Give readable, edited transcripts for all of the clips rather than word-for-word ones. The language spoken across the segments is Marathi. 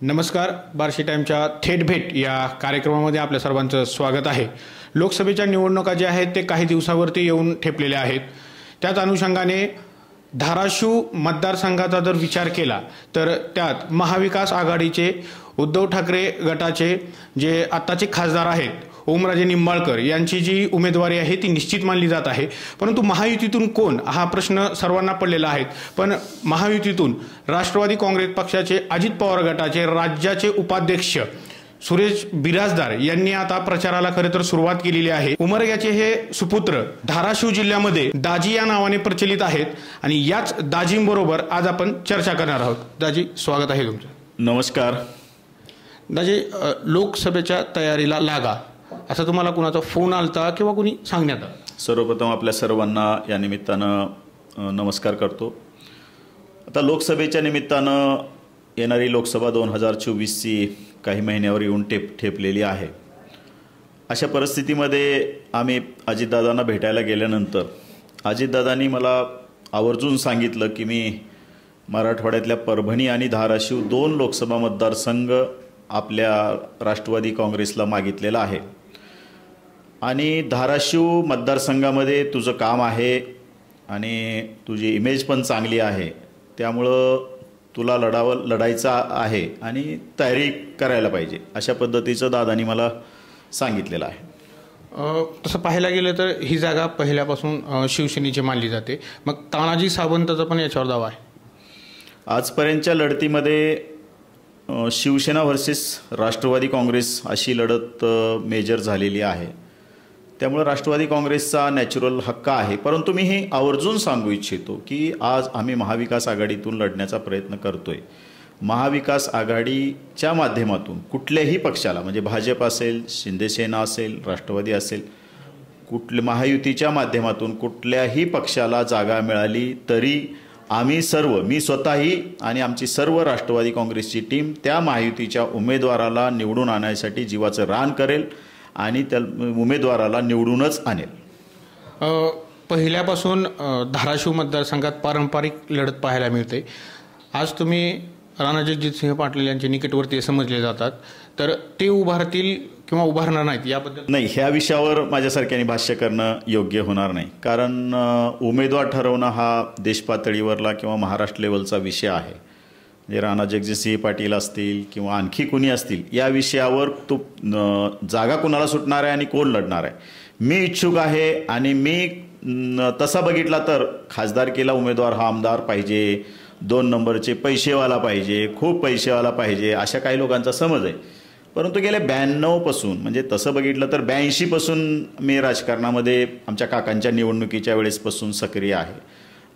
नमस्कार. बार्शी टाइमच्या थेट भेट या कार्यक्रमामध्ये आपल्या सर्वांचं स्वागत आहे. लोकसभेच्या निवडणुका ज्या आहेत ते काही दिवसावरती येऊन ठेपलेले आहेत. त्याच अनुषंगाने धाराशिव मतदारसंघाचा जर विचार केला तर त्यात महाविकास आघाडीचे उद्धव ठाकरे गटाचे जे आत्ताचे खासदार आहेत ओमराजे निंबाळकर यांची जी उमेदवारी आहे ती निश्चित मानली जात आहे. परंतु महायुतीतून कोण हा प्रश्न सर्वांना पडलेला आहे. पण महायुतीतून राष्ट्रवादी काँग्रेस पक्षाचे अजित पवार गटाचे राज्याचे उपाध्यक्ष सुरेश बिराजदार यांनी आता प्रचाराला खरे तर सुरुवात केलेली आहे. उमरग्याचे हे सुपुत्र धाराशिव जिल्ह्यामध्ये दाजी या नावाने प्रचलित आहेत आणि याच दाजींबरोबर आज आपण चर्चा करणार आहोत. दाजी, स्वागत आहे तुमचं. नमस्कार. दाजी, लोकसभेच्या तयारीला लागा असं तुम्हाला कुणाचा फोन आलता किंवा कुणी सांगण्यात आलं? सर्वप्रथम आपल्या सर्वांना या निमित्तानं नमस्कार करतो. आता लोकसभेच्या निमित्तानं येणारी लोकसभा 2024ची काही महिन्यावर येऊन ठेपलेली आहे. अशा परिस्थितीमध्ये आम्ही अजितदादांना भेटायला गेल्यानंतर अजितदादांनी मला आवर्जून सांगितलं की मी मराठवाड्यातल्या परभणी आणि धाराशिव 2 लोकसभा मतदारसंघ आपल्या राष्ट्रवादी काँग्रेसला मागितलेला आहे आणि धाराशिव मतदारसंघामध्ये तुझं काम आहे आणि तुझी इमेज पण चांगली आहे, त्यामुळं तुला लढायचं आहे आणि तयारी करायला पाहिजे, अशा पद्धतीचं दादांनी मला सांगितलेलं आहे. तसं पाहायला गेलं तर ही जागा पहिल्यापासून शिवसेनेची मानली जाते. मग तानाजी सावंताचा पण याच्यावर दावा आहे. आजपर्यंतच्या लढतीमध्ये शिवसेना व्हर्सेस राष्ट्रवादी काँग्रेस अशी लढत मेजर झालेली आहे. त्यामुळे राष्ट्रवादी काँग्रेसचा नॅचरल हक्क आहे. परंतु मी हे आवर्जून सांगू इच्छितो की आज आम्ही महाविकास आघाडीतून लढण्याचा प्रयत्न करतोय. महाविकास आघाडीच्या माध्यमातून कुठल्याही पक्षाला, म्हणजे भाजप असेल, शिंदेसेना असेल, राष्ट्रवादी असेल, महायुतीच्या माध्यमातून कुठल्याही पक्षाला जागा मिळाली तरी आम्ही सर्व, मी स्वतःही आणि आमची सर्व राष्ट्रवादी काँग्रेसची टीम त्या महायुतीच्या उमेदवाराला निवडून आणण्यासाठी जीवाचं रान करेल आणि त्या उमेदवाराला निवडूनच आणेल. पहिल्यापासून धाराशिव मतदारसंघात पारंपरिक लढत पाहायला मिळते. आज तुम्ही राणाजगजितसिंह पाटील यांच्या निकटवर्ती समजले जातात, तर ते उभारतील किंवा उभारणार नाहीत याबद्दल? नाही, ह्या विषयावर माझ्यासारख्याने भाष्य करणं योग्य होणार नाही. कारण उमेदवार ठरवणं हा देशपातळीवरला किंवा महाराष्ट्र लेवलचा विषय आहे. म्हणजे राणाजगजितसिंह पाटील असतील किंवा आणखी कुणी असतील, या विषयावर तो जागा कुणाला सुटणार आहे आणि कोण लढणार आहे. मी इच्छुक आहे आणि मी तसा बघितला तर खासदारकीला उमेदवार हा आमदार पाहिजे, 2 नंबरचे पैसेवाला पाहिजे, खूप पैसेवाला पाहिजे, अशा काही लोकांचा समज आहे. परंतु गेल्या 92पासून, म्हणजे तसं बघितलं तर 82पासून मी राजकारणामध्ये आमच्या काकांच्या निवडणुकीच्या वेळेसपासून सक्रिय आहे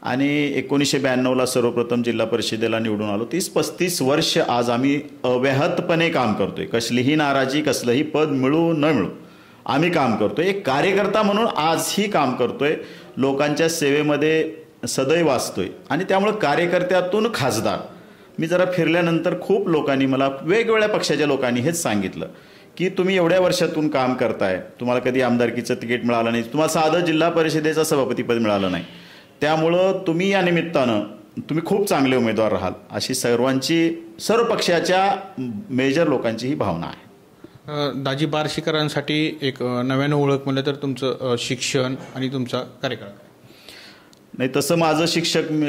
आणि 1992ला सर्वप्रथम जिल्हा परिषदेला निवडून आलो. 30-35 वर्ष आज आम्ही अव्याहतपणे काम करतोय. कसलीही नाराजी, कसलंही पद मिळू न मिळू आम्ही काम करतोय. एक कार्यकर्ता म्हणून आजही काम करतोय, लोकांच्या सेवेमध्ये सदैव असतोय आणि त्यामुळं कार्यकर्त्यातून खासदार. मी जरा फिरल्यानंतर खूप लोकांनी मला, वेगवेगळ्या पक्षाच्या लोकांनी हेच सांगितलं की तुम्ही एवढ्या वर्षातून काम करताय, तुम्हाला कधी आमदारकीचं तिकीट मिळालं नाही, तुम्हाला साधं जिल्हा परिषदेचं सभापतीपद मिळालं नाही, त्यामुळं तुम्ही या निमित्तानं तुम्ही खूप चांगले उमेदवार राहाल, अशी सर्व पक्षाच्या मेजर लोकांची ही भावना आहे. दाजी, बार्शीकरांसाठी एक नव्यानं ओळख म्हणलं तर तुमचं शिक्षण आणि तुमचा कार्यकाळ? नाही, तसं माझं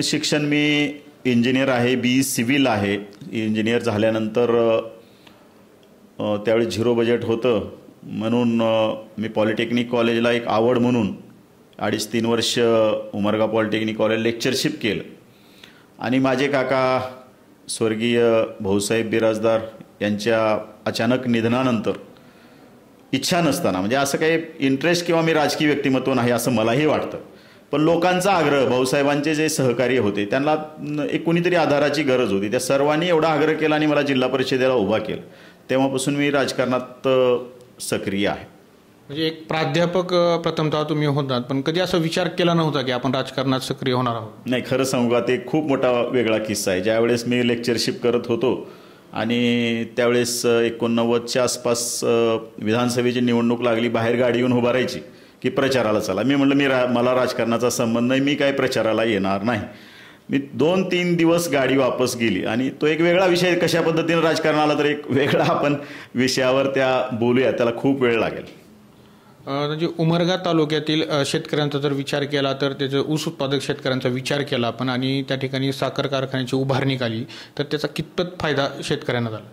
शिक्षण मी इंजिनियर आहे, BE सिव्हिल आहे. इंजिनियर झाल्यानंतर त्यावेळी 0 बजेट होतं म्हणून मी पॉलिटेक्निक कॉलेजला एक आवड म्हणून 2.5-3 वर्ष उमरगा पॉलिटेक्निक कॉलेज लेक्चरशिप केलं आणि माझे काका स्वर्गीय भाऊसाहेब बिराजदार यांच्या अचानक निधनानंतर, इच्छा नसताना, म्हणजे असं काही इंटरेस्ट किंवा मी राजकीय व्यक्तिमत्व नाही असं मलाही वाटतं, पण लोकांचा आग्रह, भाऊसाहेबांचे जे सहकारी होते त्यांना एक कुणीतरी आधाराची गरज होती, त्या सर्वांनी एवढा आग्रह केला आणि मला जिल्हा परिषदेला उभा केलं. तेव्हापासून मी राजकारणात सक्रिय आहे. म्हणजे एक प्राध्यापक प्रथमतः तुम्ही होतात, पण कधी असा विचार केला नव्हता की आपण राजकारणात सक्रिय होणार आहोत? नाही, खरं सांगू का, ते खूप मोठा वेगळा किस्सा आहे. ज्यावेळेस मी लेक्चरशिप करत होतो आणि त्यावेळेस 89च्या आसपास विधानसभेची निवडणूक लागली, बाहेर गाडी येऊन उभा राहायची की प्रचाराला चला. मी म्हटलं मला राजकारणाचा संबंध नाही, मी काय प्रचाराला येणार नाही. मी 2-3 दिवस गाडी वापस गेली आणि तो एक वेगळा विषय, कशा पद्धतीने राजकारण आला तर एक वेगळा आपण विषयावर त्या बोलूया, त्याला खूप वेळ लागेल. म्हणजे उमरगा तालुक्यातील शेतकऱ्यांचा जर विचार केला तर त्याचं ऊस उत्पादक शेतकऱ्यांचा विचार केला आपण आणि त्या ठिकाणी साखर कारखान्याची उभारणी केली तर त्याचा कितपत फायदा शेतकऱ्यांना झाला?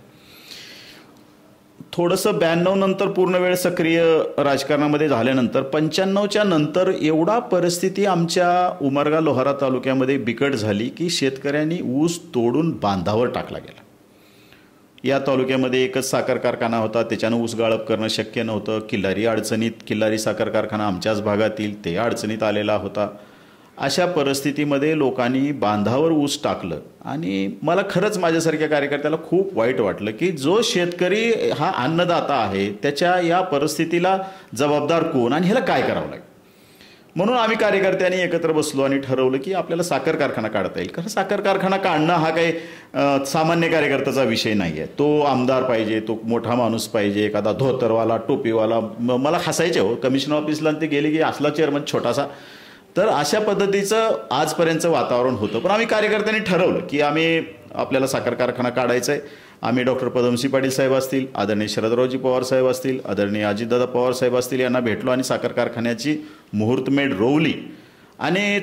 थोडंसं 92 नंतर पूर्ण वेळ सक्रिय राजकारणामध्ये झाल्यानंतर 95च्या नंतर एवढा परिस्थिती आमच्या उमरगा लोहारा तालुक्यामध्ये बिकट झाली की शेतकऱ्यांनी ऊस तोडून बांधावर टाकला गेला. या तालुक्यामध्ये एकच साखर कारखाना होता, त्याच्यानं ऊस गाळप करणं शक्य नव्हतं. किल्लारी साखर कारखाना आमच्याच भागातील ते अडचणीत आलेला होता. अशा परिस्थितीमध्ये लोकांनी बांधावर ऊस टाकलं आणि मला खरंच माझ्यासारख्या कार्यकर्त्याला खूप वाईट वाटलं की जो शेतकरी हा अन्नदाता आहे त्याच्या या परिस्थितीला जबाबदार कोण आणि ह्याला काय करावं लागेल. म्हणून आम्ही कार्यकर्त्यांनी एकत्र बसलो आणि ठरवलं की आपल्याला साखर कारखाना काढता येईल. कारण साखर कारखाना काढणं हा काही सामान्य कार्यकर्त्याचा विषय नाही आहे. तो आमदार पाहिजे, तो मोठा माणूस पाहिजे, एखादा धोतरवाला, टोपीवाला. मला हसायचे हो, कमिशनर ऑफिसला ते गेले की असला चेअरमन छोटासा. तर अशा पद्धतीचं आजपर्यंतचं वातावरण होतं. पण आम्ही कार्यकर्त्यांनी ठरवलं की आम्ही आपल्याला साखर कारखाना काढायचा आहे. आम्ही डॉक्टर पद्मसिंह पाटील साहेब असतील, आदरणीय शरदरावजी पवार साहेब असतील, आदरणीय अजितदादा पवार साहेब असतील, यांना भेटलो आणि साखर कारखान्याची मुहूर्तमेढ रोवली. आणि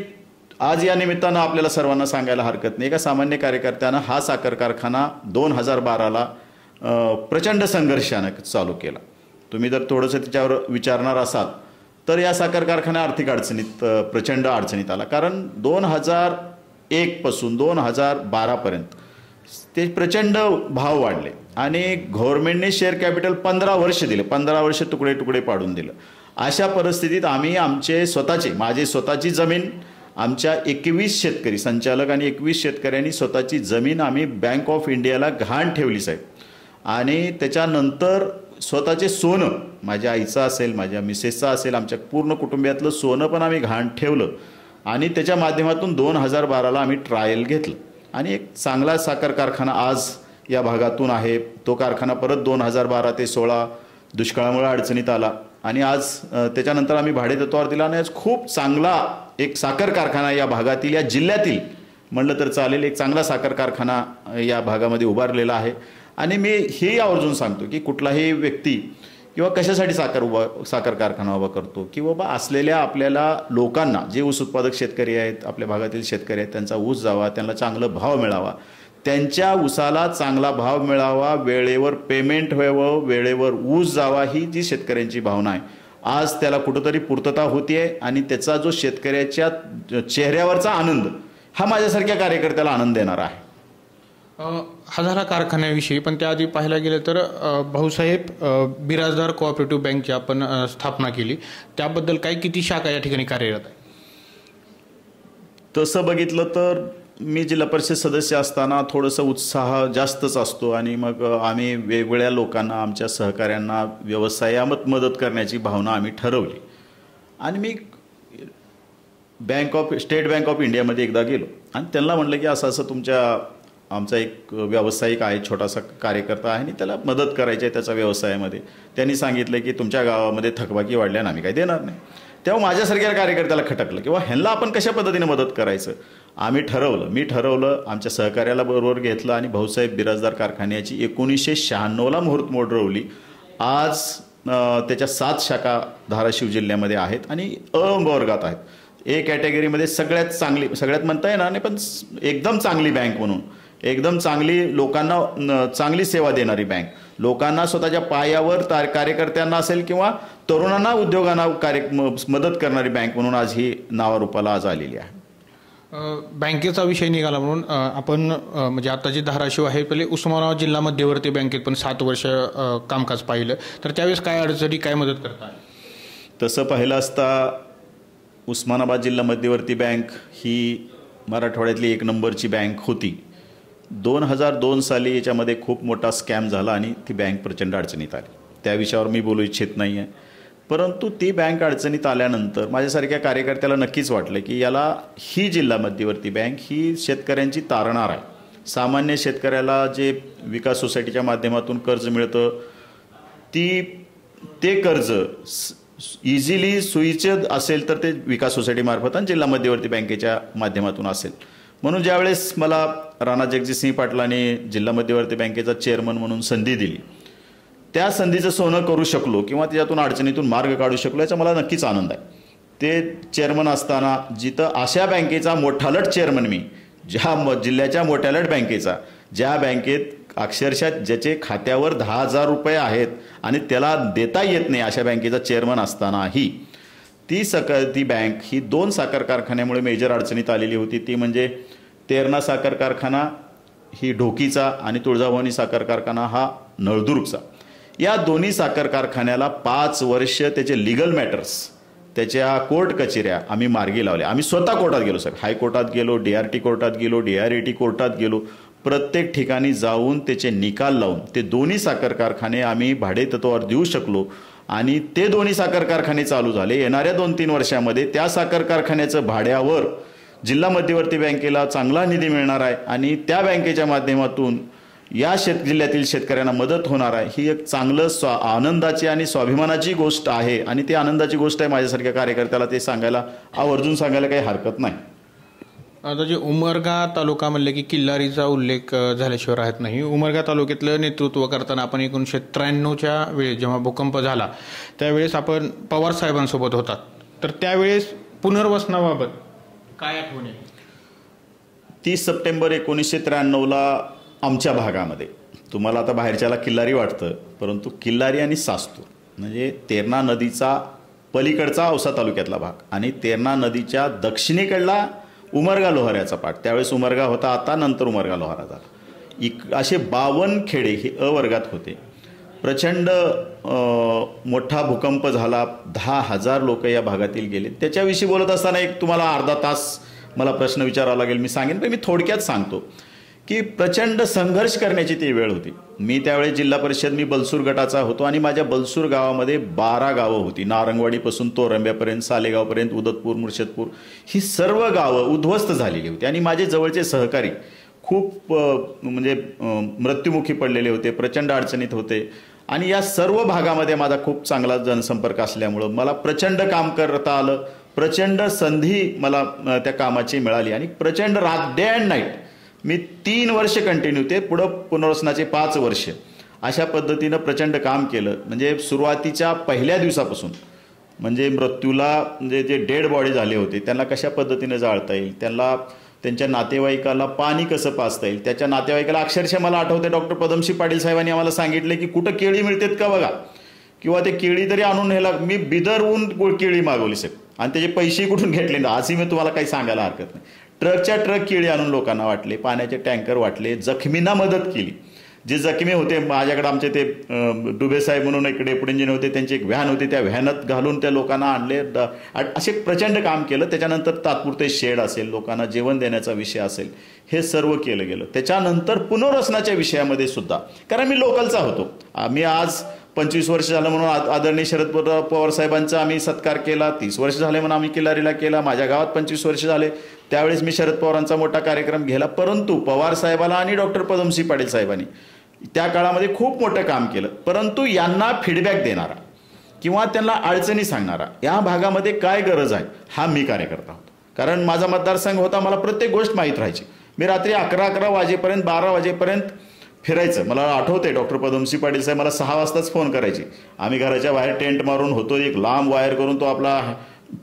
आज या निमित्तानं आपल्याला सर्वांना सांगायला हरकत नाही, एका सामान्य कार्यकर्त्यानं हा साखर कारखाना 2012ला प्रचंड संघर्षानं चालू केला. तुम्ही जर थोडंसं त्याच्यावर विचारणार असाल तर या साखर कारखाना आर्थिक अडचणीत प्रचंड अडचणीत आला. कारण 2001 पासून 2012पर्यंत ते प्रचंड भाव वाढले आणि गव्हर्नमेंटने शेअर कॅपिटल 15 वर्ष दिले, 15 वर्ष तुकडे तुकडे पाडून दिलं. अशा परिस्थितीत आम्ही माझी स्वतःची जमीन, आमच्या 21 शेतकरी संचालक आणि 21 शेतकऱ्यांनी स्वतःची जमीन आम्ही बँक ऑफ इंडियाला गहाण ठेवली साहेब. आणि त्याच्यानंतर स्वतःचे सोनं, माझ्या आईचं असेल, माझ्या मिसेसचं असेल, आमच्या पूर्ण कुटुंबियातलं सोनं पण आम्ही गहाण ठेवलं आणि त्याच्या माध्यमातून 2012ला आम्ही ट्रायल घेतलं आणि एक चांगला साखर कारखाना आज या भागातून आहे. तो कारखाना परत 2012 ते 16 दुष्काळामुळे अडचणीत आला आणि आज त्याच्यानंतर आम्ही भाडेतत्वावर दिला आणि आज खूप चांगला एक साखर कारखाना या भागातील, या जिल्ह्यातील म्हणलं तर चालेल, एक चांगला साखर कारखाना या भागामध्ये उभारलेला आहे. आणि मी हे आवर्जून सांगतो की कुठलाही व्यक्ती किंवा कशासाठी साखर कारखाना उभा करतो की बाबा असलेल्या आपल्याला लोकांना, जे ऊस उत्पादक शेतकरी आहेत, आपल्या भागातील शेतकरी आहेत, त्यांचा ऊस जावा, त्यांना चांगला भाव मिळावा, त्यांच्या ऊसाला चांगला भाव मिळावा, वेळेवर पेमेंट व्हावं, वेळेवर ऊस जावा, ही जी शेतकऱ्यांची भावना आहे आज त्याला कुठंतरी पूर्तता होतीये. आणि त्याचा जो शेतकऱ्याच्या चेहऱ्यावरचा आनंद हा माझ्यासारख्या कार्यकर्त्याला आनंद देणारा आहे. हा झाला कारखान्याविषयी, पण त्याआधी पाहायला गेलं तर भाऊसाहेब बिराजदार कोऑपरेटिव्ह बँकची आपण स्थापना केली, त्याबद्दल किती शाखा या ठिकाणी कार्यरत आहे? तसं बघितलं तर मी जिल्हा परिषद सदस्य असताना थोडंसं उत्साह जास्तच असतो आणि मग आम्ही वेगवेगळ्या लोकांना, आमच्या सहकाऱ्यांना व्यवसायात मदत करण्याची भावना आम्ही ठरवली. आणि मी स्टेट बँक ऑफ इंडियामध्ये एकदा गेलो आणि त्यांना म्हटलं की असं आमचा एक व्यावसायिक आहे, छोटासा कार्यकर्ता आहे आणि त्याला मदत करायची आहे त्याच्या व्यवसायामध्ये. त्यांनी सांगितलं की तुमच्या गावामध्ये थकबाकी वाढल्यानं आम्ही काही देणार नाही. तेव्हा माझ्यासारख्या कार्यकर्त्याला खटकलं किंवा ह्यांना आपण कशा पद्धतीने मदत करायचं. मी ठरवलं, आमच्या सहकार्याला बरोबर घेतलं आणि भाऊसाहेब बिराजदार कारखान्याची 1996ला मुहूर्तमेढ रोवली. आज त्याच्या 7 शाखा धाराशिव जिल्ह्यामध्ये आहेत आणि वर्गात आहेत. ए कॅटेगरीमध्ये सगळ्यात म्हणता येणार नाही, पण एकदम चांगली बँक म्हणून, एकदम चांगली, लोकांना चांगली सेवा देणारी बँक, लोकांना स्वतःच्या पायावर कार्यकर्त्यांना असेल किंवा तरुणांना उद्योगांना मदत करणारी बँक म्हणून आज ही नावारूपाला आज आलेली आहे. बँकेचा विषय निघाला म्हणून आपण म्हणजे आता जी धाराशिव आहे, पहिले उस्मानाबाद जिल्हा मध्यवर्ती बँकेत पण 7 वर्ष कामकाज पाहिलं, तर त्यावेळेस काय अडचणी, काय मदत करता? तसं पाहिलं असता उस्मानाबाद जिल्हा मध्यवर्ती बँक ही मराठवाड्यातली 1 नंबरची बँक होती. 2002 साली याच्यामध्ये खूप मोठा स्कॅम झाला आणि ती बँक प्रचंड अडचणीत आली. त्या विषयावर मी बोलू इच्छित नाही आहे. परंतु ती बँक अडचणीत आल्यानंतर माझ्यासारख्या कार्यकर्त्याला नक्कीच वाटलं की ही जिल्हा मध्यवर्ती बँक ही शेतकऱ्यांची तारणार आहे. सामान्य शेतकऱ्याला जे विकास सोसायटीच्या माध्यमातून कर्ज मिळतं, ते कर्ज इझिली सोयीचं असेल तर ते विकास सोसायटीमार्फत आणि जिल्हा मध्यवर्ती बँकेच्या माध्यमातून असेल. म्हणून ज्यावेळेस मला राणा जगजितसिंह पाटलांनी जिल्हा मध्यवर्ती बँकेचा चेअरमन म्हणून संधी दिली, त्या संधीचं सोनं करू शकलो किंवा त्याच्यातून अडचणीतून मार्ग काढू शकलो याचा मला नक्कीच आनंद आहे. ते चेअरमन असताना जिथं अशा बँकेचा मोठालट चेअरमन मी, ज्या जिल्ह्याच्या मोठ्यालट बँकेचा, ज्या बँकेत अक्षरशः ज्याचे खात्यावर 10,000 रुपये आहेत आणि त्याला देता येत नाही अशा बँकेचा चेअरमन असतानाही ती बँक ही 2 साखर कारखान्यामुळे मेजर अडचणीत आलेली होती. ती म्हणजे तेरणा साखर कारखाना ही ढोकीचा आणि तुळजाभवानी साखर कारखाना हा नळदुर्गचा. या दोन्ही साखर कारखान्याला 5 वर्ष त्याचे लिगल मॅटर्स, त्याच्या कोर्ट कचेऱ्या आम्ही मार्गी लावल्या. आम्ही स्वतः कोर्टात गेलो सर, हायकोर्टात गेलो, DRT कोर्टात गेलो, DRAT कोर्टात गेलो. प्रत्येक ठिकाणी जाऊन त्याचे निकाल लावून ते दोन्ही साखर कारखाने आम्ही भाडेतत्वावर देऊ शकलो आणि ते दोन्ही साखर कारखाने चालू झाले. येणाऱ्या 2-3 वर्षामध्ये त्या साखर कारखान्याचं भाड्यावर जिल्हा मध्यवर्ती बँकेला चांगला निधी मिळणार आहे आणि त्या बँकेच्या माध्यमातून या जिल्ह्यातील शेतकऱ्यांना मदत होणार आहे. ही एक चांगलं आनंदाची आणि स्वाभिमानाची गोष्ट आहे आणि ती आनंदाची गोष्ट आहे. माझ्यासारख्या कार्यकर्त्याला ते सांगायला, आवर्जून सांगायला काही हरकत नाही. आता जे उमरगा तालुका म्हणले की किल्लारीचा उल्लेख झाल्याशिवाय राहत नाही. उमरगा तालुक्यातलं नेतृत्व करताना आपण 1993च्या वेळेस जेव्हा भूकंप झाला त्यावेळेस आपण पवार साहेबांसोबत होतात, तर त्यावेळेस पुनर्वसनाबाबत काय आठवण आहे? 30 सप्टेंबर 1993ला आमच्या भागामध्ये, तुम्हाला आता बाहेरच्याला किल्लारी वाटतं, परंतु किल्लारी आणि सास्तूर म्हणजे तेरणा नदीचा पलीकडचा औसा तालुक्यातला भाग आणि तेरणा नदीच्या दक्षिणेकडला उमरगा लोहाऱ्याचा पाट. त्यावेळेस उमरगा होता, आता नंतर उमरगा लोहारा झाला. असे 52 खेडे हे अ वर्गात होते. प्रचंड मोठा भूकंप झाला, 10,000 लोक या भागातील गेले. त्याच्याविषयी बोलत असताना एक तुम्हाला अर्धा तास मला प्रश्न विचारावा लागेल, मी सांगेन पण मी थोडक्यात सांगतो की प्रचंड संघर्ष करण्याची ती वेळ होती. मी त्यावेळेस जिल्हा परिषद, मी बलसूर गटाचा होतो आणि माझ्या बलसूर गावामध्ये 12 गावं होती. नारंगवाडीपासून तोरंब्यापर्यंत, सालेगावपर्यंत, उदतपूर, मुर्शदपूर, ही सर्व गावं उद्ध्वस्त झालेली होती आणि माझे जवळचे सहकारी खूप म्हणजे मृत्युमुखी पडलेले होते, प्रचंड अडचणीत होते आणि या सर्व भागामध्ये माझा खूप चांगला जनसंपर्क असल्यामुळं मला प्रचंड काम करता आलं. प्रचंड संधी मला त्या कामाची मिळाली आणि प्रचंड डे अँड नाईट मी 3 वर्ष कंटिन्यू, ते पुढं पुनर्वसनाचे 5 वर्ष, अशा पद्धतीनं प्रचंड काम केलं. म्हणजे सुरुवातीच्या पहिल्या दिवसापासून म्हणजे मृत्यूला म्हणजे जे डेड बॉडी झाले होते त्यांना कशा पद्धतीनं जाळता येईल, त्यांना त्यांच्या नातेवाईकाला पाणी कसं पाजता येईल. त्याच्या नातेवाईकाला अक्षरशः मला आठवते डॉक्टर पदमसिंह पाटील साहेबांनी आम्हाला सांगितलं की कुठं केळी मिळतात का बघा, किंवा ते केळी तरी आणून न्यायला. मी बिदरहून केळी मागवली सर आणि त्याचे पैसे कुठून घेतले ना आजही मी तुम्हाला काही सांगायला हरकत नाही. ट्रकच्या ट्रक केळी आणून लोकांना वाटले, पाण्याचे टँकर वाटले, जखमींना मदत केली. जे जखमी होते माझ्याकडे आमचे ते डुबे साहेब म्हणून एक डेप्युटी इंजिनियर होते, त्यांची एक व्हॅन होती, त्या व्हॅनात घालून त्या लोकांना आणले. असे प्रचंड काम केलं. त्याच्यानंतर तात्पुरते शेड असेल, लोकांना जेवण देण्याचा विषय असेल, हे सर्व केलं गेलं. त्याच्यानंतर पुनर्वसनाच्या विषयामध्ये सुद्धा, कारण मी लोकलचा होतो, आम्ही आज 25 वर्ष झालं म्हणून आदरणीय शरद पवार साहेबांचा आम्ही सत्कार केला. 30 वर्ष झाले म्हणून आम्ही किल्लारीला केला. माझ्या गावात 25 वर्ष झाले, त्यावेळेस मी शरद पवारांचा मोठा कार्यक्रम घेतला. परंतु पवार साहेबाला आणि डॉक्टर पदमसिंह पाटील साहेबांनी त्या काळामध्ये खूप मोठं काम केलं. परंतु यांना फीडबॅक देणारा किंवा त्यांना अडचणी सांगणारा, या भागामध्ये काय गरज आहे, हा मी कार्यकर्ता होतो. कारण माझा मतदारसंघ होता, मला प्रत्येक गोष्ट माहीत राहायची. मी रात्री 11 वाजेपर्यंत 12 वाजेपर्यंत फिरायचं. मला आठवते डॉक्टर पदमसिंह पाटील साहेब मला 6 वाजताच फोन करायचे. आम्ही घराच्या बाहेर टेंट मारून होतो, एक लांब वायर करून तो आपला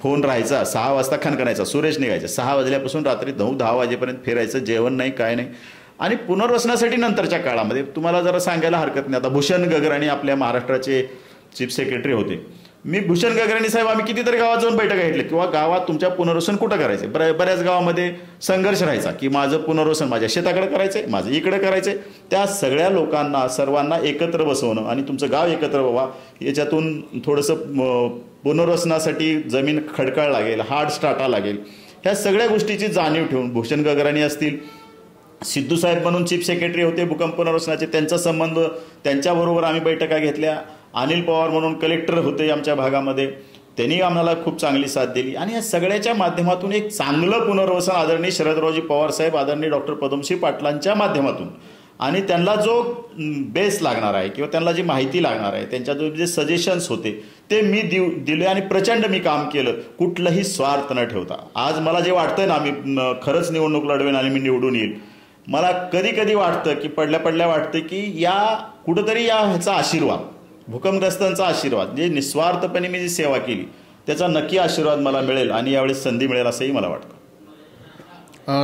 फोन राहायचा. 6 वाजता खणखणायचा, सुरेश निघायचा. 6 वाजल्यापासून रात्री 9-10 वाजेपर्यंत फिरायचं, जेवण नाही, काय नाही. आणि पुनर्वसनासाठी नंतरच्या काळामध्ये तुम्हाला जरा सांगायला हरकत नाही, आता भूषण गगराणी आपल्या महाराष्ट्राचे चीफ सेक्रेटरी होते. मी भूषण गगराणी साहेब आम्ही कितीतरी गावात जाऊन बैठका घेतल्या, किंवा गावात तुमच्या पुनर्वसन कुठं करायचं. बऱ्याच गावामध्ये संघर्ष राहायचा की माझं पुनर्वसन माझ्या शेताकडे करायचंय, माझं इकडे करायचंय. त्या सगळ्या लोकांना, सर्वांना एकत्र बसवणं आणि तुमचं गाव एकत्र व्हावा, याच्यातून थोडंसं पुनर्वसनासाठी जमीन खडकाळ लागेल, हार्ड स्टार्टा लागेल, ह्या सगळ्या गोष्टीची जाणीव ठेवून भूषण गगराणी असतील, सिद्धू साहेब म्हणून चीफ सेक्रेटरी होते भूकंप पुनर्वसनाचे, त्यांचा संबंध, त्यांच्याबरोबर आम्ही बैठका घेतल्या. अनिल पवार म्हणून कलेक्टर होते आमच्या भागामध्ये, त्यांनी आम्हाला खूप चांगली साथ दिली. आणि या सगळ्याच्या माध्यमातून एक चांगलं पुनर्वसन आदरणीय शरदरावजी पवार साहेब, आदरणीय डॉक्टर पदमसिंह पाटलांच्या माध्यमातून, आणि त्यांना जो बेस लागणार आहे किंवा त्यांना जी माहिती लागणार आहे, त्यांच्या जो जे सजेशन्स होते ते मी दिले आणि प्रचंड मी काम केलं, कुठलंही स्वार्थ न ठेवता. आज मला जे वाटतंय ना, मी खरंच निवडणूक लढवेन आणि मी निवडून येईल, मला कधी कधी वाटतं की पडल्या वाटतं की या कुठंतरी ह्याचा आशीर्वाद, भूकंपग्रस्तांचा आशीर्वाद, जे निस्वार्थपणे मी जी सेवा केली त्याचा नक्की आशीर्वाद मला मिळेल आणि यावेळी संधी मिळेल असंही मला वाटतं.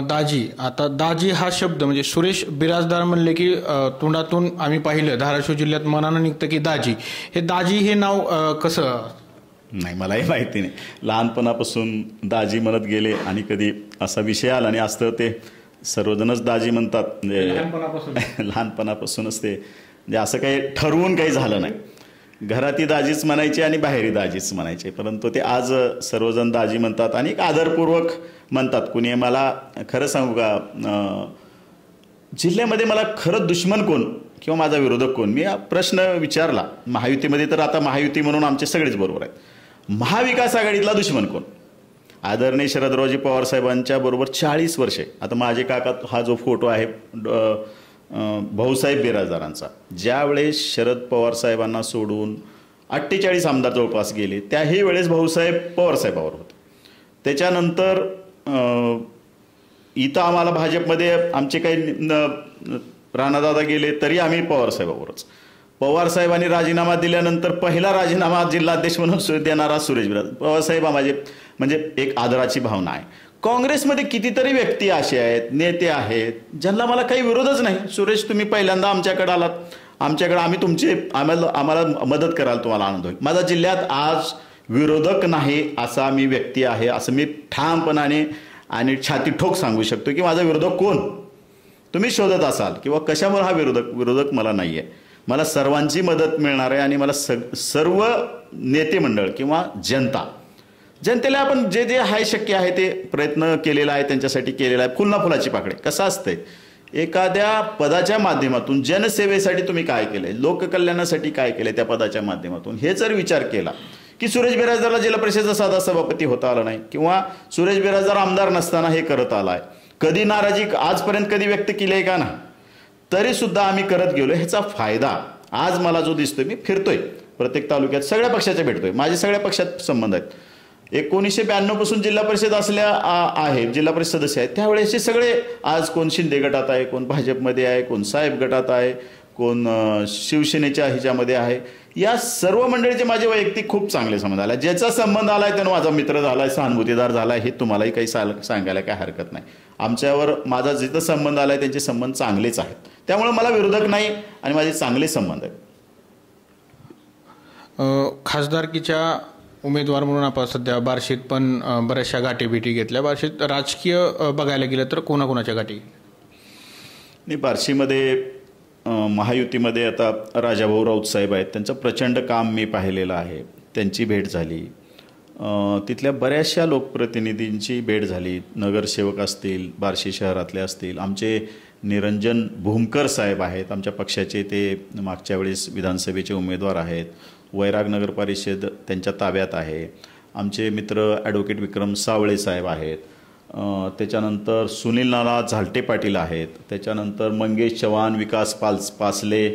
दाजी, आता दाजी हा शब्द म्हणजे सुरेश बिराजदार म्हणले की तोंडातून आम्ही पाहिलं धाराशिव जिल्ह्यात मनानं निघतं की दाजी हे नाव कसं? नाही, मलाही माहिती नाही. लहानपणापासून दाजी म्हणत गेले आणि कधी असा विषय आला आणि असतं ते सर्वजणच दाजी म्हणतात, म्हणजे लहानपणापासूनच ते, म्हणजे असं काही ठरवून काही झालं नाही. घरातही दाजीच म्हणायचे आणि बाहेरही दाजीच म्हणायचे, परंतु ते आज सर्वजण दाजी म्हणतात आणि एक आदरपूर्वक म्हणतात. कुणी मला खरं सांगू का, जिल्ह्यामध्ये मला खरं दुश्मन कोण किंवा माझा विरोधक कोण, मी हा प्रश्न विचारला महायुतीमध्ये, तर आता महायुती म्हणून आमचे सगळेच बरोबर आहेत. महाविकास आघाडीतला दुश्मन कोण? आदरणीय शरदरावजी पवार साहेबांच्या बरोबर 40 वर्षे. आता माझे काका, हा जो फोटो आहे भाऊसाहेब बिराजदारांचा, ज्यावेळेस शरद पवार साहेबांना सोडून 48 आमदार जवळपास गेले, त्याही वेळेस भाऊसाहेब पवार साहेबावर होते. त्याच्यानंतर इथं आम्हाला भाजपमध्ये आमचे काही राणादादा गेले तरी आम्ही पवारसाहेबावरच. पवारसाहेबांनी राजीनामा दिल्यानंतर पहिला राजीनामा जिल्हाध्यक्ष म्हणून देणारा सुरेश बिराजदार. पवारसाहेब माझे म्हणजे एक आदराची भावना आहे. काँग्रेसमध्ये कितीतरी व्यक्ती असे आहेत, नेते आहेत, ज्यांना मला काही विरोधच नाही. सुरेश, तुम्ही पहिल्यांदा आमच्याकडे आलात, आम्ही आम्हाला मदत कराल, तुम्हाला आनंद होईल. माझा जिल्ह्यात आज विरोधक नाही असा मी व्यक्ती आहे, असं मी ठामपणाने आणि छाती ठोक सांगू शकतो की माझा विरोधक कोण तुम्ही शोधत असाल किंवा कशामुळे हा विरोधक मला नाही आहे. मला सर्वांची मदत मिळणार आहे आणि मला सर्व नेते मंडळ किंवा जनतेला आपण जे आहे शक्य आहे ते प्रयत्न केलेला आहे, त्यांच्यासाठी केलेला आहे. फुलाची पाकळी. कसं असतंय, एखाद्या पदाच्या माध्यमातून जनसेवेसाठी तुम्ही काय केलंय, लोककल्याणासाठी काय केलंय त्या पदाच्या माध्यमातून, हे जर विचार केला की सुरेश बिराजदारला जिल्हा परिषदेचा साधा सभापती होता आला नाही किंवा सुरेश बिराजदार आमदार नसताना हे करत आलाय, कधी नाराजी आजपर्यंत कधी व्यक्त केली आहे का नाही, तरी सुद्धा आम्ही करत गेलो. ह्याचा फायदा आज मला जो दिसतोय, मी फिरतोय प्रत्येक तालुक्यात, सगळ्या पक्षाच्या भेटतोय, माझे सगळ्या पक्षात संबंध आहेत. 1992 पासून जिल्हा परिषद असल्या आहे, जिल्हा परिषद सदस्य आहेत, त्यावेळेसचे सगळे आज कोण शिंदे गटात आहे, कोण भाजपमध्ये आहे, कोण साहेब गटात आहे, कोण शिवसेनेच्या ह्याच्यामध्ये आहे. या सर्व मंडळीचे माझे वैयक्तिक खूप चांगले संबंध आले. ज्याचा संबंध आलाय त्यानं माझा मित्र झालाय, सहानुभूतीदार झालाय, हे तुम्हालाही काही सांगायला काही हरकत नाही. आमच्यावर माझा जिथं संबंध आलाय त्यांचे संबंध चांगलेच आहेत, त्यामुळे मला विरोधक नाही आणि माझे चांगले संबंध आहेत. खासदारकीच्या उमेदवार म्हणून आपण सध्या बार्शीत पण बऱ्याचशा गाठीभेटी घेतल्या. बार्शीत राजकीय बघायला गेलं तर कोणाकोणाच्या गाठी? नाही, बार्शीमध्ये महायुतीमध्ये आता राजाभाऊ राऊत साहेब आहेत, त्यांचं प्रचंड काम मी पाहिलेलं आहे, त्यांची भेट झाली. तिथल्या बऱ्याचशा लोकप्रतिनिधींची भेट झाली, नगरसेवक असतील, बार्शी शहरातले असतील. आमचे निरंजन भूमकर साहेब आहेत, आमच्या पक्षाचे, ते मागच्या वेळेस विधानसभेचे उमेदवार आहेत. वैराग नगर परिषद त्यांच्या ताब्यात आहे. आमचे मित्र ॲडव्होकेट विक्रम सावळे साहेब आहेत. त्याच्यानंतर सुनील नाना झालटे पाटील आहेत. त्याच्यानंतर मंगेश चव्हाण, विकास पासले,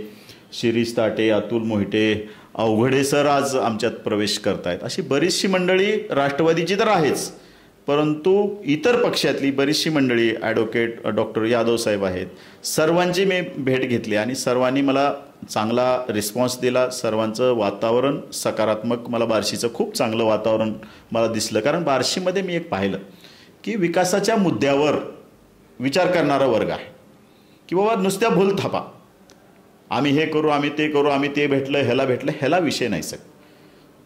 शिरीष ताटे, अतुल मोहिते, अवघडे सर आज आमच्यात प्रवेश करतायत. अशी बरीचशी मंडळी राष्ट्रवादीची तर आहेच, परंतु इतर पक्षातली बरीचशी मंडळी, ॲडव्होकेट डॉक्टर यादव साहेब आहेत, सर्वांची मी भेट घेतली आणि सर्वांनी मला चांगला रिस्पॉन्स दिला. सर्वांचं वातावरण सकारात्मक, मला बार्शीचं खूप चांगलं वातावरण मला दिसलं. कारण बार्शीमध्ये मी एक पाहिलं की विकासाच्या मुद्द्यावर विचार करणारा वर्ग आहे की बाबा नुसत्या भूल थापा, आम्ही हे करू, आम्ही ते करू, आम्ही ते भेटलं, ह्याला विषय नाही सर.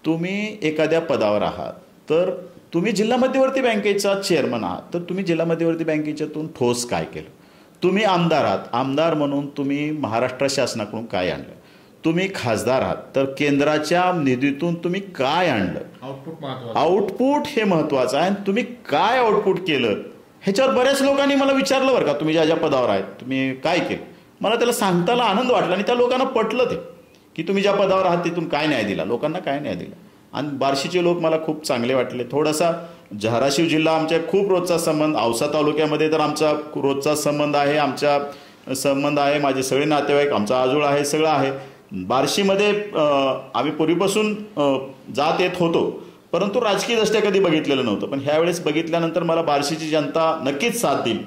तुम्ही एखाद्या पदावर आहात तर तुम्ही जिल्हा मध्यवर्ती बँकेचा चेअरमन आहात, तर तुम्ही जिल्हा मध्यवर्ती बँकेच्यातून ठोस काय केलं? तुम्ही आमदार आहात, आमदार म्हणून तुम्ही महाराष्ट्र शासनाकडून काय आणलं? तुम्ही खासदार आहात तर केंद्राच्या निधीतून तुम्ही काय आणलं? आउटपुट हे महत्त्वाचं आहे. तुम्ही काय आउटपुट केलं ह्याच्यावर बऱ्याच लोकांनी मला विचारलं बरं का, तुम्ही ज्या पदावर आहेत तुम्ही काय केलं? मला त्याला सांगताना आनंद वाटला आणि त्या लोकांना पटलं ते की तुम्ही ज्या पदावर आहात तिथून काय न्याय दिला, लोकांना काय न्याय दिला. आणि बार्शीचे लोक मला खूप चांगले वाटले. थोडासा धाराशिव जिल्हा आमच्या खूप रोजचा संबंध, औसा तालुक्यामध्ये तर आमचा रोजचा संबंध आहे, माझे सगळे नातेवाईक, आमचा आजोळ आहे, सगळं आहे. बार्शीमध्ये आम्ही पूर्वीपासून जात येत होतो, परंतु राजकीयदृष्ट्या कधी बघितलेलं नव्हतं. पण ह्यावेळेस बघितल्यानंतर मला बार्शीची जनता नक्कीच साथ देईल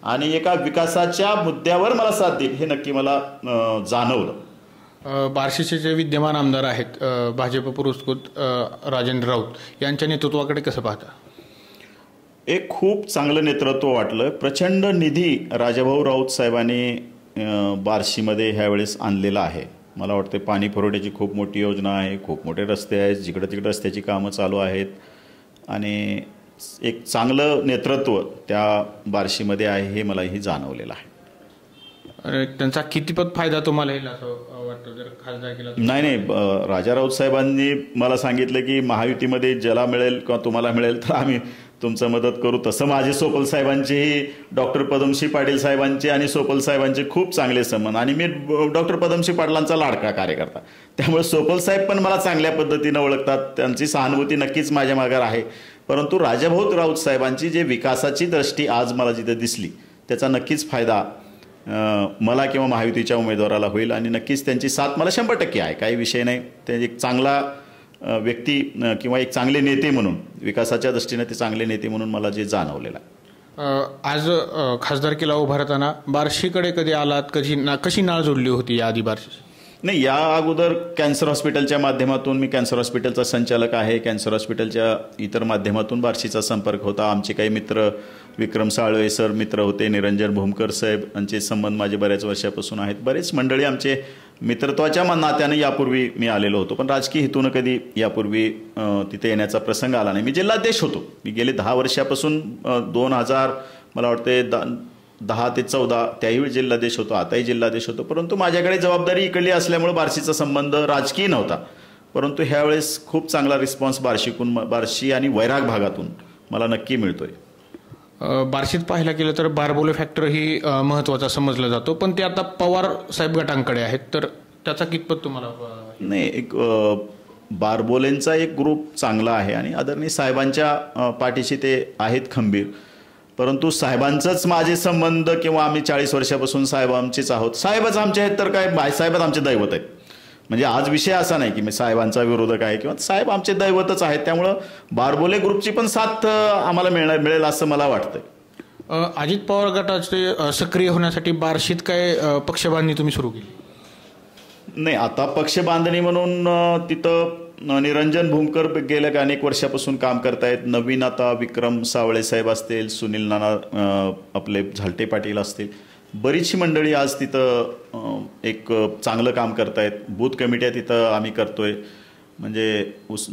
आणि एका विकासाच्या मुद्द्यावर मला साथ देईल हे नक्की मला जाणवलं. बार्शीचे जे विद्यमान आमदार आहेत भाजप पुरस्कृत राजेंद्र राऊत यांच्या नेतृत्वाकडे कसं पाहता? एक खूप चांगलं नेतृत्व वाटलं. प्रचंड निधी राजाभाऊ राऊत साहेबांनी बार्शीमध्ये ह्यावेळेस आणलेला आहे. मला वाटते पाणी पुरवठ्याची खूप मोठी योजना आहे, खूप मोठे रस्ते आहेत, जिकडं तिकडं रस्त्याची कामं चालू आहेत आणि एक चांगलं नेतृत्व त्या बार्शीमध्ये आहे हे मलाही जाणवलेलं आहे. त्यांचा कितीपत फायदा तुम्हाला येईल असं वाटतं जर खासदार केला? नाही, राजा राऊत साहेबांनी मला सांगितलं की महायुतीमध्ये ज्याला मिळेल किंवा तुम्हाला मिळेल तर आम्ही तुमचं मदत करू. तसं माझे सोपल साहेबांचेही डॉक्टर पदमशी पाटील साहेबांचे आणि सोपल साहेबांचे खूप चांगले संबंध आणि मी डॉक्टर पदमशी पाटलांचा लाडका कार्यकर्ता, त्यामुळे सोपल साहेब पण मला चांगल्या पद्धतीनं ओळखतात. त्यांची सहानुभूती नक्कीच माझ्या मागे आहे. परंतु राजाभाऊ राऊत साहेबांची जे विकासाची दृष्टी आज मला जिथे दिसली त्याचा नक्कीच फायदा मला किंवा महायुतीच्या उमेदवाराला होईल आणि नक्कीच त्यांची साथ मला 100% आहे. काही विषय नाही. ते एक चांगला व्यक्ती किंवा एक चांगले नेते म्हणून विकासाच्या दृष्टीने ते चांगले नेते म्हणून मला जे जाणवलेलं आहे. आज खासदारकीला उभारताना बार्शीकडे कधी आलात? कशी नाळ जोडली होती या आधी बार्शी? नाही, या अगोदर कॅन्सर हॉस्पिटलच्या माध्यमातून मी कॅन्सर हॉस्पिटलचा संचालक आहे. कॅन्सर हॉस्पिटलच्या इतर माध्यमातून बार्शीचा संपर्क होता. आमचे काही मित्र विक्रम साळवे सर मित्र होते, निरंजन भूमकर साहेब यांचे संबंध माझे बऱ्याच वर्षापासून आहेत. बरेच मंडळी आमचे मित्रत्वाच्या नात्याने यापूर्वी मी आलेलो होतो, पण राजकीय हेतून कधी यापूर्वी तिथे येण्याचा प्रसंग आला नाही. मी जिल्हाध्यक्ष होतो. मी गेले 10 वर्षापासून 2000 मला वाटते 10 ते 14 त्याही जिल्हाध्यक्ष होतो, आताही जिल्हाध्यक्ष होतो. परंतु माझ्याकडे जबाबदारी इकडली असल्यामुळे बार्शीचा संबंध राजकीय नव्हता. परंतु ह्यावेळेस खूप चांगला रिस्पॉन्स बार्शी आणि वैराग भागातून मला नक्की मिळतोय. बार्शीत पाहायला गेलं तर बारबोले फॅक्टर ही महत्त्वाचा समजला जातो, पण ते आता पवार साहेब गटांकडे आहेत, तर त्याचा कितपत तुम्हाला? नाही, एक बारबोलेंचा एक ग्रुप चांगला आहे आणि आदरणीय साहेबांच्या पाठीशी ते आहेत खंबीर. परंतु साहेबांचंच माझे संबंध किंवा आम्ही 40 वर्षापासून साहेब आमचेच आहोत, साहेबच आमचे आहेत, तर काय साहेबच आमचे दैवत आहेत. म्हणजे आज विषय असा नाही की मी साहेबांचा विरोधक आहे किंवा साहेब आमचे दैवतच आहेत. त्यामुळं बारबोले ग्रुपची पण साथ आम्हाला मिळेल असं मला वाटतंय. अजित पवार गटाचे सक्रिय होण्यासाठी बार्शीत काय पक्षबांधणी तुम्ही सुरू केली? नाही, आता पक्ष बांधणी म्हणून तिथं निरंजन भूमकर गेल्या अनेक वर्षापासून काम करतायत. नवीन आता विक्रम सावळे साहेब असतील, सुनील नाना आपले झालटे पाटील असतील, बरीचशी मंडळी आज तिथं एक चांगलं काम करतायत. बूथ कमिट्या तिथं आम्ही करतोय. म्हणजे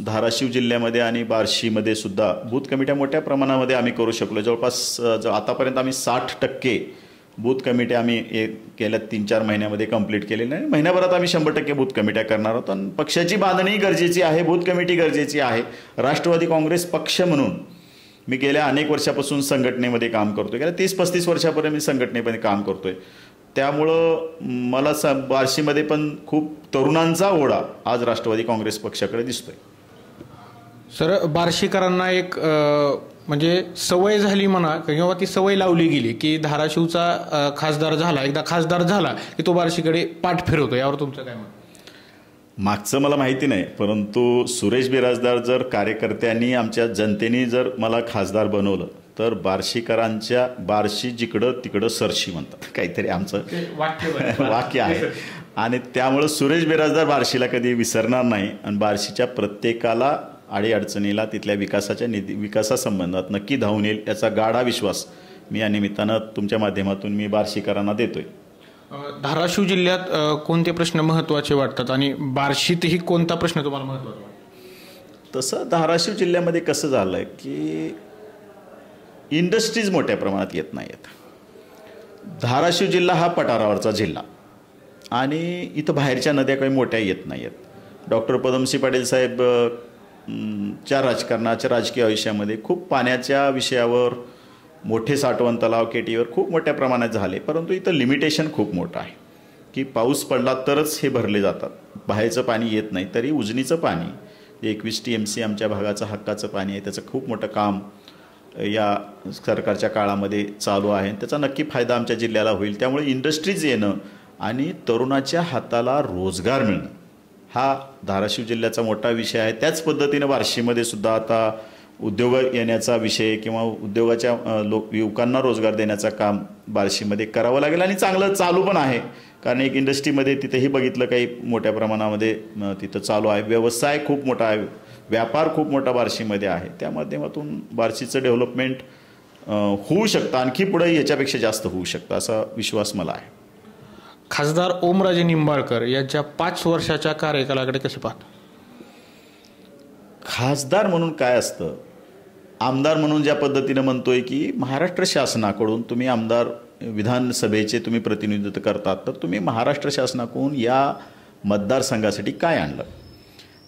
धाराशिव जिल्ह्यामध्ये आणि बार्शीमध्ये सुद्धा बूथ कमिट्या मोठ्या प्रमाणामध्ये आम्ही करू शकलो. जवळपास आतापर्यंत आम्ही 60% बूथ कमिट्या आम्ही गेल्या 3-4 महिन्यामध्ये कंप्लीट केलेल्या आहे. महिन्याभरात आम्ही 100% बूथ कमिट्या करणार आहोत. आणि पक्षाची बांधणी गरजेची आहे, बूथ कमिटी गरजेची आहे. राष्ट्रवादी काँग्रेस पक्ष म्हणून मी गेल्या अनेक वर्षापासून संघटनेमध्ये काम करतोय. गेल्या 30-35 वर्षापर्यंत मी संघटनेमध्ये काम करतोय. त्यामुळं मला बार्शीमध्ये पण खूप तरुणांचा ओढा आज राष्ट्रवादी काँग्रेस पक्षाकडे दिसतोय. सर, बार्शीकरांना एक म्हणजे सवय झाली म्हणा किंवा ती सवय लावली गेली की धाराशिवचा खासदार झाला, एकदा खासदार झाला की तो बार्शीकडे पाठ फिरवतो. यावर तुमचं काय मत? मागचं मला माहिती नाही, परंतु सुरेश बिराजदार जर कार्यकर्त्यांनी आमच्या जनतेने जर मला खासदार बनवलं तर बार्शीकरांच्या बार्शी जिकडं तिकडं सरशी म्हणतात, काहीतरी आमचं वाक्य आहे. आणि त्यामुळं सुरेश बिराजदार बार्शीला कधी विसरणार नाही आणि बार्शीच्या प्रत्येकाला अडीअडचणीला तिथल्या विकासासंबंधात नक्की धावून येईल याचा गाढा विश्वास मी या निमित्तानं तुमच्या माध्यमातून मी बार्शीकरांना देतोय. धाराशिव जिल्ह्यात कोणते प्रश्न महत्त्वाचे वाटतात आणि बार्शीतही कोणता प्रश्न तुम्हाला महत्त्वाचा वाटतो? तसं धाराशिव जिल्ह्यामध्ये कसं झालं आहे की इंडस्ट्रीज मोठ्या प्रमाणात येत नाहीत. धाराशिव जिल्हा हा पठारावरचा जिल्हा आणि इथं बाहेरच्या नद्या काही मोठ्या येत नाही आहेत. डॉक्टर पदमसी पाटील साहेब च्या राजकारणाच्या राजकीय आयुष्यामध्ये खूप पाण्याच्या विषयावर मोठे साठवण तलाव केटीवर खूप मोठ्या प्रमाणात झाले. परंतु इथं लिमिटेशन खूप मोठं आहे की पाऊस पडला तरच हे भरले जातात, बाहेरचं पाणी येत नाही. तरी उजनीचं पाणी 21 TMC आमच्या भागाचं हक्काचं पाणी आहे, त्याचं खूप मोठं काम या सरकारच्या काळामध्ये चालू आहे. त्याचा नक्की फायदा आमच्या जिल्ह्याला होईल. त्यामुळे इंडस्ट्रीज येणं आणि तरुणाच्या हाताला रोजगार मिळणं हा धाराशिव जिल्ह्याचा मोठा विषय आहे. त्याच पद्धतीनं बार्शीमध्ये सुद्धा आता उद्योग येण्याचा विषय किंवा उद्योगाच्या युवकांना रोजगार देण्याचं काम बार्शीमध्ये करावं लागेल आणि चांगलं चालू पण आहे. कारण एक इंडस्ट्रीमध्ये तिथेही बघितलं काही मोठ्या प्रमाणामध्ये तिथं चालू आहे. व्यवसाय खूप मोठा आहे, व्यापार खूप मोठा बार्शीमध्ये आहे. त्या माध्यमातून बार्शीचं डेव्हलपमेंट होऊ शकतं, आणखी पुढे याच्यापेक्षा जास्त होऊ शकतं असा विश्वास मला आहे. खासदार ओमराजे निंबाळकर यांच्या 5 वर्षाच्या कार्यकालाकडे कसे पाहता? खासदार म्हणून काय असतं, आमदार म्हणून ज्या पद्धतीनं म्हणतोय की महाराष्ट्र शासनाकडून तुम्ही आमदार विधानसभेचे तुम्ही प्रतिनिधित्व करतात, तर तुम्ही महाराष्ट्र शासनाकडून या मतदारसंघासाठी काय आणलं,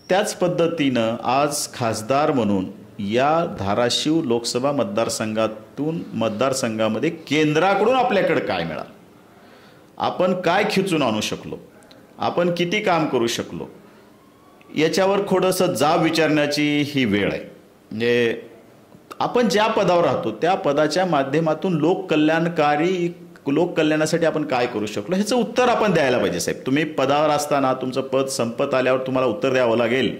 त्याच पद्धतीनं आज खासदार म्हणून या धाराशिव लोकसभा मतदारसंघामध्ये केंद्राकडून आपल्याकडे काय मिळालं, आपण काय खिचून आणू शकलो, आपण किती काम करू शकलो, याच्यावर थोडंसं जाब विचारण्याची ही वेळ आहे. म्हणजे आपण ज्या पदावर राहतो त्या पदाच्या माध्यमातून लोककल्याणासाठी आपण काय करू शकलो ह्याचं उत्तर आपण द्यायला पाहिजे. साहेब, तुम्ही पदावर असताना तुमचं पद संपत आल्यावर तुम्हाला उत्तर द्यावं लागेल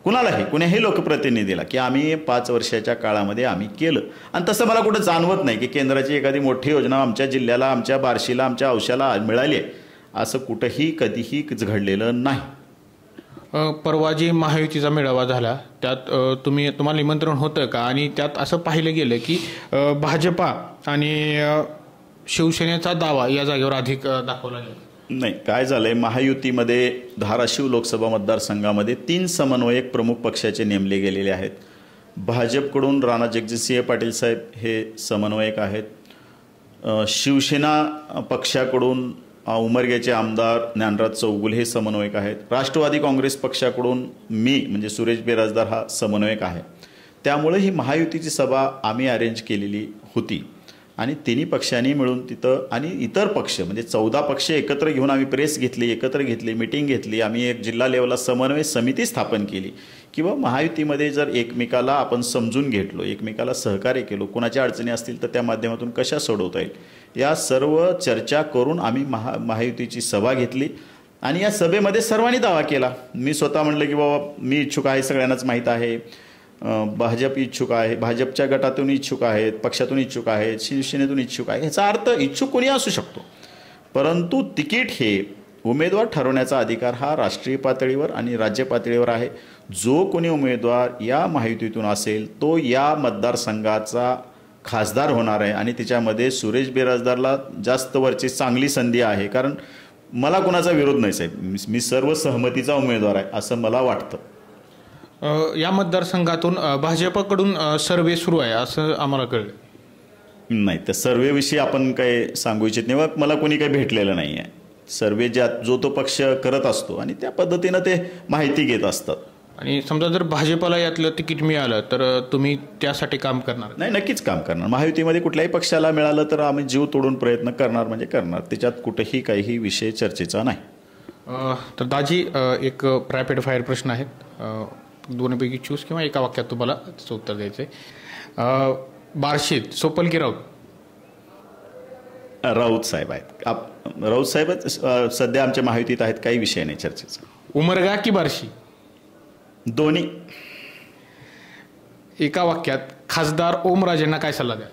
कुणाही लोकप्रतिनिधीला की आम्ही 5 वर्षाच्या काळामध्ये आम्ही केलं. आणि तसं मला कुठं जाणवत नाही की केंद्राची एखादी मोठी योजना आमच्या जिल्ह्याला, आमच्या बार्शीला, आमच्या औशाला मिळाली आहे असं कुठंही कधीही घडलेलं नाही. परवा जी महायुतीचा मेळावा झाला त्यात तुम्हाला निमंत्रण होतं का? आणि त्यात असं पाहिलं गेलं की भाजपा आणि शिवसेनेचा दावा या जागेवर अधिक दाखवला गेला. नाही, काय झालंय, महायुतीमध्ये धाराशिव लोकसभा मतदारसंघामध्ये 3 समन्वयक प्रमुख पक्षाचे नेमले गेलेले आहेत. भाजपकडून राणा जगजितसिंह पाटील साहेब हे समन्वयक आहेत. शिवसेना पक्षाकडून उमरग्याचे आमदार ज्ञानराज चौगुले हे समन्वयक आहेत. राष्ट्रवादी काँग्रेस पक्षाकडून मी म्हणजे सुरेश बिराजदार हा समन्वयक आहे. त्यामुळे ही महायुतीची सभा आम्ही अरेंज केलेली होती आणि तिन्ही पक्षांनी मिळून तिथं आणि इतर पक्ष म्हणजे 14 पक्ष एकत्र घेऊन आम्ही प्रेस घेतली, एकत्र घेतली, मिटिंग घेतली. आम्ही एक जिल्हा लेवलला समन्वय समिती स्थापन केली किंवा महायुतीमध्ये जर एकमेकाला आपण समजून घेतलो, एकमेकाला सहकार्य केलो, कोणाच्या अडचणी असतील तर त्या माध्यमातून कशा सोडवता येईल या सर्व चर्चा करून आम्ही महायुतीची सभा घेतली आणि या सभेमध्ये सर्वांनी दावा केला. मी स्वतः म्हटलं की बाबा मी इच्छुक आहे, सगळ्यांनाच माहीत आहे. भाजप इच्छुक आहे, भाजपच्या गटातून इच्छुक आहेत, पक्षातून इच्छुक आहेत, शिवसेनेतून इच्छुक आहे. ह्याचा अर्थ इच्छुक कोणी असू शकतो, परंतु तिकीट हे उमेदवार ठरवण्याचा अधिकार हा राष्ट्रीय पातळीवर आणि राज्य पातळीवर आहे. जो कोणी उमेदवार या महायुतीतून असेल तो या मतदारसंघाचा खासदार होणार आहे आणि त्याच्यामध्ये सुरेश बिराजदारला जास्त वरची चांगली संधी आहे. कारण मला कोणाचा विरोध नाही साहेब, मी सर्व सहमतीचा उमेदवार आहे असं मला वाटतं. या मतदारसंघातून भाजपकडून सर्वे सुरू आहे असं आम्हाला कळलं. नाही, त्या सर्वेविषयी आपण काही सांगू इच्छित नाही. मग मला कोणी काही भेटलेलं नाही आहे. सर्वे जो तो पक्ष करत असतो आणि त्या पद्धतीनं ते माहिती घेत असतात. आणि समजा जर भाजपला यातलं तिकीट मिळालं तर तुम्ही त्यासाठी काम करणार? नाही, नक्कीच काम करणार. महायुतीमध्ये कुठल्याही पक्षाला मिळालं तर आम्ही जीव तोडून प्रयत्न करणार म्हणजे करणार. त्याच्यात कुठेही काही विषय चर्चेचा नाही. तर दाजी एक रॅपिड फायर प्रश्न आहेत, दोनपैकी चूज किंवा एका वाक्यात तुम्हाला त्याचं उत्तर द्यायचं आहे. बार्शीत सोपल की राऊत? राऊत साहेब आहेत. राऊत साहेब सध्या आमच्या महायुतीत आहेत, काही विषय नाही चर्चेचा. उमरगा की बार्शी? दोन्ही. एका वाक्यात खासदार ओमराजेंना काय सल्ला द्या?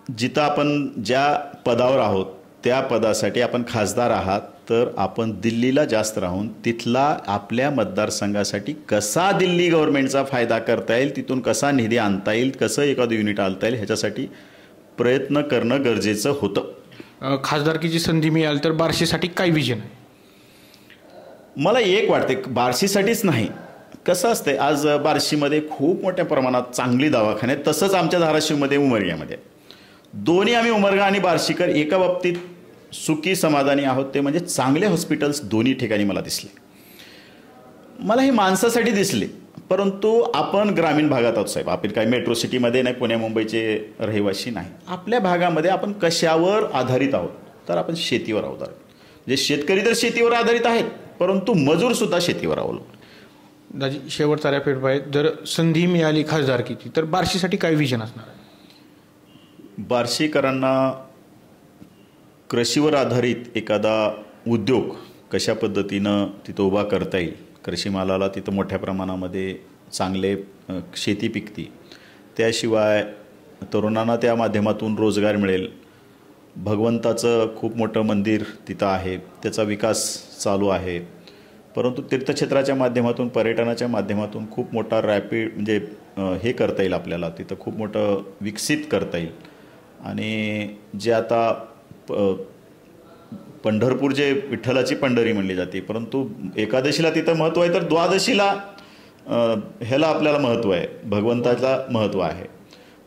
जिथं आपण ज्या पदावर आहोत त्या पदासाठी आपण खासदार आहात तर आपण दिल्लीला जास्त राहून तिथला आपल्या मतदारसंघासाठी कसा दिल्ली गव्हर्नमेंटचा फायदा करता येईल, तिथून कसा निधी आणता येईल, कसं एखादं युनिट आणता येईल ह्याच्यासाठी प्रयत्न करणं गरजेचं होतं. खासदारकीची संधी मिळाली तर बार्शीसाठी काय विजन आहे? मला एक वाटते, बार्शीसाठीच नाही, कसं असते आज बार्शीमध्ये खूप मोठ्या प्रमाणात चांगली दवाखाने आहेत. तसंच आमच्या धाराशिवमध्ये उमरग्यामध्ये दोन्ही आम्ही उमरगा आणि बार्शीकर एका बाबतीत सुखी समाधानी आहोत, ते म्हणजे चांगले हॉस्पिटल्स दोन्ही ठिकाणी मला दिसले. मला हे माणसासाठी दिसले, परंतु आपण ग्रामीण भागात आहोत साहेब. आपण काही मेट्रो सिटीमध्ये नाही, पुण्या मुंबईचे रहिवासी नाही. आपल्या भागामध्ये आपण कशावर आधारित आहोत तर आपण शेतीवर आहोत. म्हणजे शेतकरी तर शेतीवर आधारित आहेत, परंतु मजूरसुद्धा शेतीवर अवलंबून. दाजी शेवटचा रॅपिड फायर, जर संधी मिळाली खासदारकीची तर बार्शीसाठी काय विजन असणार आहे? बार्शीकरांना कृषीवर आधारित एखादा उद्योग कशा पद्धतीनं तिथं उभा करता येईल, कृषी मालाला तिथं मोठ्या प्रमाणामध्ये चांगले शेती पिकती, त्याशिवाय तरुणांना त्या माध्यमातून रोजगार मिळेल, भगवंताचं खूप मोठं मंदिर तिथं आहे, त्याचा विकास चालू आहे, परंतु तीर्थक्षेत्राच्या माध्यमातून, पर्यटनाच्या माध्यमातून खूप मोठा रॅपिड म्हणजे हे करता येईल, आपल्याला तिथं खूप मोठं विकसित करता येईल. आणि जे आता पंढरपूर जे विठ्ठलाची पंढरी म्हणली जाते, परंतु एकादशीला तिथं महत्त्व आहे, तर द्वादशीला ह्याला आपल्याला महत्त्व आहे, भगवंताला महत्त्व आहे.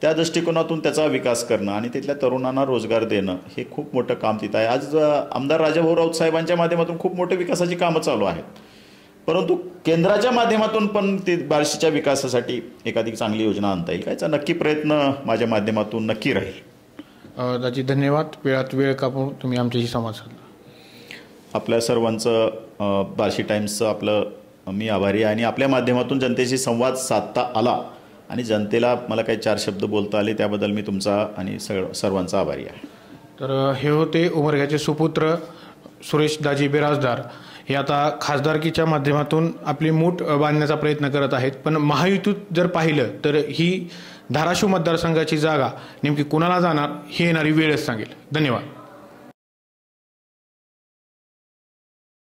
त्या दृष्टिकोनातून त्याचा विकास करणं आणि तिथल्या तरुणांना रोजगार देणं हे खूप मोठं काम तिथं आहे. आज आमदार राजाभाऊ राऊत साहेबांच्या माध्यमातून खूप मोठे विकासाची कामं चालू आहेत, परंतु केंद्राच्या माध्यमातून पण ती बार्शीच्या विकासासाठी एखादी चांगली योजना आणता येईल याचा नक्की प्रयत्न माझ्या माध्यमातून नक्की राहील. दाजी धन्यवाद. वेळात वेळ कापून तुम्ही आमच्याशी संवाद साधला. आपल्या सर्वांचं बार्शी टाइम्सचं आपलं मी आभारी आहे आणि आपल्या माध्यमातून जनतेशी संवाद साधता आला आणि जनतेला मला काही 4 शब्द बोलता आले त्याबद्दल मी तुमचा आणि सर्वांचा आभारी आहे. तर हे होते उमरग्याचे सुपुत्र सुरेश दाजी बिराजदार. हे आता खासदारकीच्या माध्यमातून आपली मूठ बांधण्याचा प्रयत्न करत आहेत, पण महायुतीत जर पाहिलं तर ही धाराशिव मतदारसंघाची जागा नेमकी कुणाला जाणार हे येणारी वेळच सांगेल. धन्यवाद.